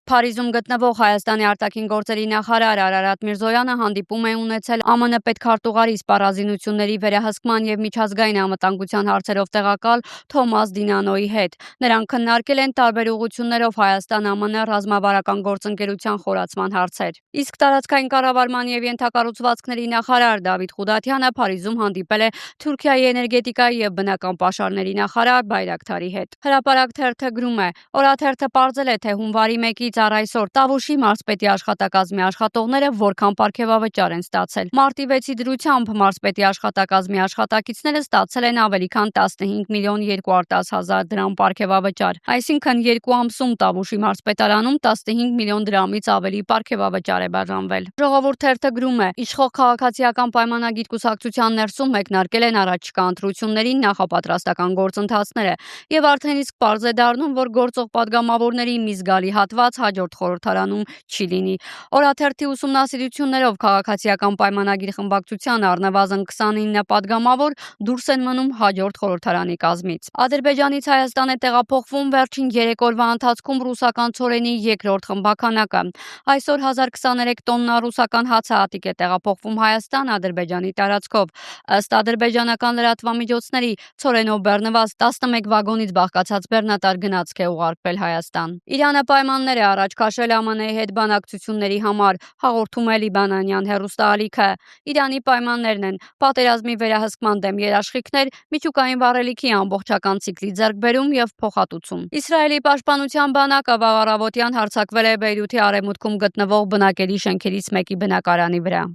Փարիզում գտնվող Հայաստանի արտաքին գործերի նախարար Արարատ Միրզոյանը հանդիպում է ունեցել ԱՄՆ պետքարտուղարի սպառազինությունների վերահսկման և միջազգային անվտանգության հարցերով տեղակալ Թոմաս Դինանոյի հետ։ Նրանք քննարկել են տարբեր ուղղություններով Հայաստան-ԱՄՆ ռազմավարական գործընկերության խորացման հարցեր։ Իսկ տարածքային կառավարման և ենթակառուցվածքների նախարար Դավիթ Ղուդաթյանը Փարիզում հանդիպել է Թուրքիայի էներգետիկայի և բնական պաշարների նախարար Բայրակթարի հետ։ Հրապարակ թերթը գրում է. Օրաթերթը պարզել է, թե հունվարի 1-ից առ այսօր Տավուշի մարզպետի աշխատակազմի աշխատողները որքան պարգևավճար են ստացել։ Մարտի 6-ի դրությամբ մարզպետի աշխատակազմի աշխատակիցները ստացել են ավելի քան 15 միլիոն 210 հազար դրամ պարգևավճար, այսինքն 2 ամսում Տավուշի մարզպետարանում 15 միլիոն դրամից ավելի պարգևավճար է բաժանվել։ Ժողովուրդ թերթը գրում է. իշխող քաղաքացիական պայմանագիր կուսակցության ներսում մեկնարկել են առաջիկա ընտրություններին նախապատրաստական գործընթացները եւ արդեն իսկ պարզ է դառնում, որ գործող падգամավորների մի զգալի հատված հաջորդ խորհրդարանում չի լինի։ Օրաթերթի ուսումնասիրություններով քաղաքացիական պայմանագիր խմբակցության առնվազն 29 падգամավոր դուրս են մնում հաջորդ խորհրդարանի կազմից։ Ադրբեջանից Հայաստան է տեղափոխվում վերջին 3 օրվա ընթացքում ռուսական ցորենի երկրորդ խմբականակը։ Այսօր 1023 տոննա ռուսական հացահատիկ է տեղափոխվում Հայաստան Ադրբեջանի տարածքով։ Ըստ ադրբեջանական լրատվամիջոցների, ցորենով բեռնված 11 վագոնից բաղկացած բեռնատար գնացք է ուղարկվել Հայաստան։ Իրանը պայմաններ է առաջ քաշել ԱՄՆ-ի հետ բանակցությունների համար, հաղորդում է լիբանանյան հեռուստաալիքը։ Իրանի պայմաններն են պատերազմի վերահսկման դեմ երաշխիքներ, միջուկային վառելիքի ամբողջական ցիկլի ձեռքբերում և փոխհատուցում։ Իսրայելի պաշտպանության բանակը վաղ առավոտյան հարձակվել է Բեյրութի արևմուտքում գտնվող բնակելի շենքերից մեկի բնակարանի վրա։